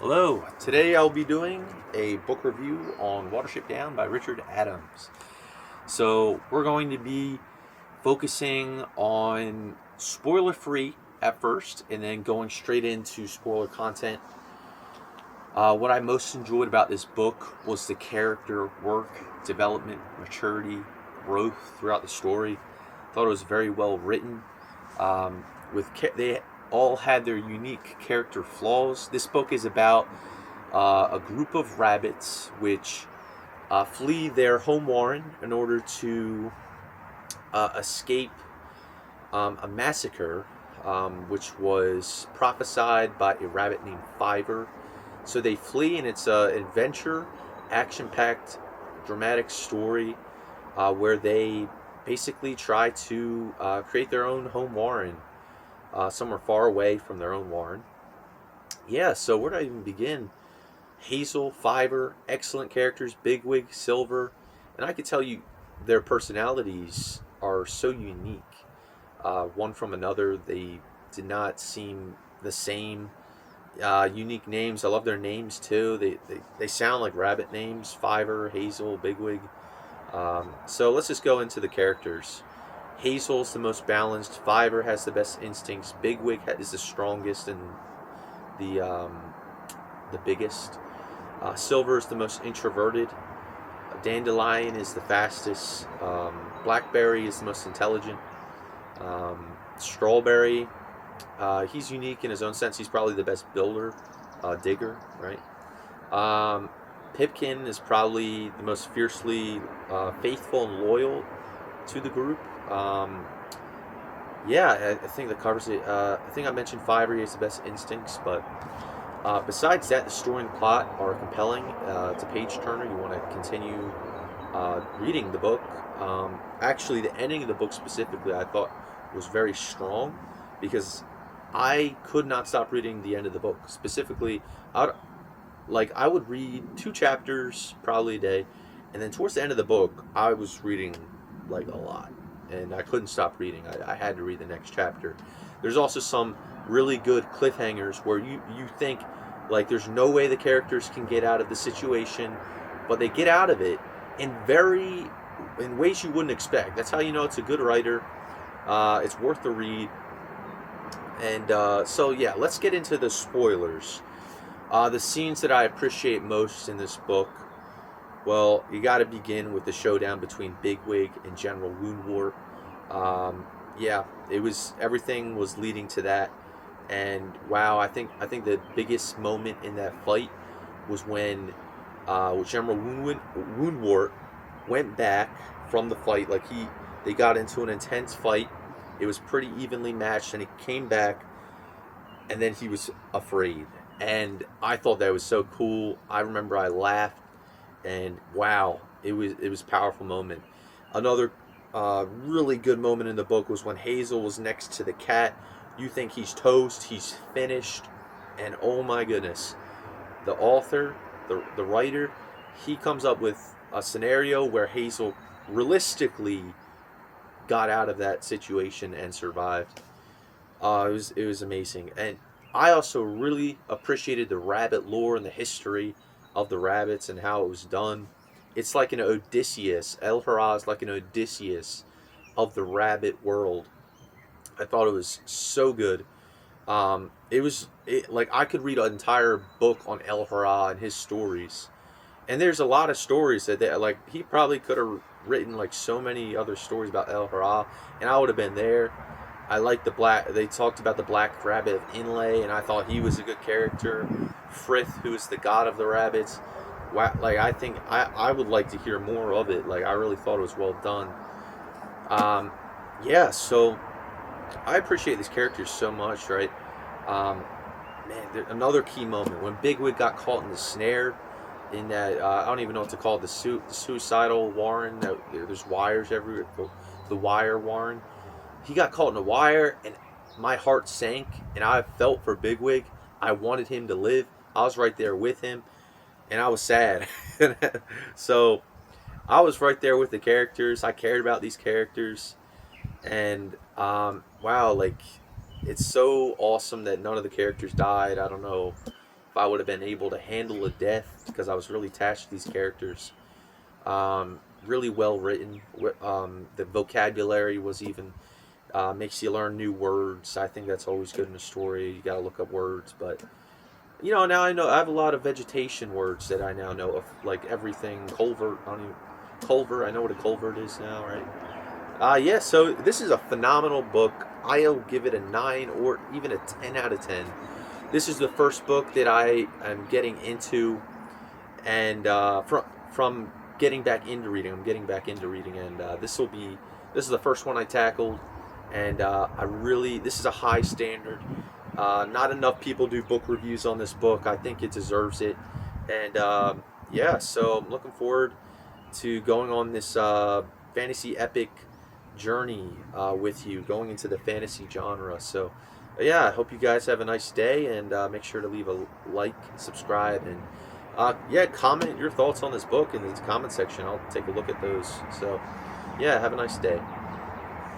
Hello, today I'll be doing a book review on Watership Down by Richard Adams. So we're going to be focusing on spoiler free at first and then going straight into spoiler content. What I most enjoyed about this book was the character work, development, maturity, growth throughout the story. Thought it was very well written. They all had their unique character flaws. This book is about a group of rabbits which flee their home warren in order to escape a massacre which was prophesied by a rabbit named Fiver. So they flee, and it's an adventure, action-packed, dramatic story where they basically try to create their own home warren somewhere far away from their own warren. Yeah, so where do I even begin? Hazel, Fiver, excellent characters, Bigwig, Silver, and I could tell you their personalities are so unique. One from another, they did not seem the same. Unique names, I love their names too. They sound like rabbit names, Fiver, Hazel, Bigwig. So let's just go into the characters. Hazel's the most balanced, Fiver has the best instincts, Bigwig is the strongest and the biggest. Silver is the most introverted. Dandelion is the fastest. Blackberry is the most intelligent. Strawberry, he's unique in his own sense. He's probably the best builder, digger, right? Pipkin is probably the most fiercely faithful and loyal to the group. I think that covers it. I think I mentioned Fiver, he has the best instincts, but besides that, the story and plot are compelling. It's a page turner. You want to continue reading the book. Actually, the ending of the book specifically, I thought was very strong because I could not stop reading the end of the book. Specifically, I would read 2 chapters probably a day, and then towards the end of the book, I was reading like a lot, and I couldn't stop reading. I had to read the next chapter. There's also some really good cliffhangers where you think like there's no way the characters can get out of the situation, but they get out of it in ways you wouldn't expect. That's how you know it's a good writer. It's worth the read. And let's get into the spoilers. The scenes that I appreciate most in this book, well, you got to begin with the showdown between Bigwig and General Woundwort. Everything was leading to that, and wow, I think the biggest moment in that fight was when General Woundwort went back from the fight. They got into an intense fight. It was pretty evenly matched, and he came back, and then he was afraid. And I thought that was so cool. I remember I laughed, and wow, it was a powerful moment. Another really good moment in the book was when Hazel was next to the cat. You think he's toast, he's finished, and oh my goodness, the author, the writer, he comes up with a scenario where Hazel realistically got out of that situation and survived. It was amazing. And I also really appreciated the rabbit lore and the history of the rabbits and how it was done. It's like an Odysseus. El Hurra is like an Odysseus of the rabbit world. I thought it was so good. I could read an entire book on El Hurra and his stories. And there's a lot of stories that he probably could have written like so many other stories about El Hurra, and I would have been there. I like they talked about the black rabbit of Inlay, and I thought he was a good character. Frith, who is the god of the rabbits. I think I would like to hear more of it. I really thought it was well done. So I appreciate these characters so much, right? Another key moment when Bigwig got caught in the snare in that I don't even know what to call it, the suicidal warren. There's wires everywhere. The wire warren. He got caught in a wire, and my heart sank, and I felt for Bigwig. I wanted him to live. I was right there with him, and I was sad. So I was right there with the characters. I cared about these characters, and wow, it's so awesome that none of the characters died. I don't know. if I would have been able to handle a death, because I was really attached to these characters. Really well written. The vocabulary was even makes you learn new words. I think that's always good in a story. You got to look up words, but now I know I have a lot of vegetation words that I now know of, like everything culvert. I don't even, culvert. I know what a culvert is now, right? Yeah. So this is a phenomenal book. I'll give it a 9 or even a 10 out of 10. This is the first book that I am getting into, and from getting back into reading, I'm getting back into reading, and this is the first one I tackled, and this is a high standard. Not enough people do book reviews on this book. I think it deserves it, and yeah, so I'm looking forward to going on this fantasy epic journey with you, going into the fantasy genre. So yeah, I hope you guys have a nice day, and make sure to leave a like, subscribe, and yeah, comment your thoughts on this book in the comment section. I'll take a look at those. So yeah, have a nice day.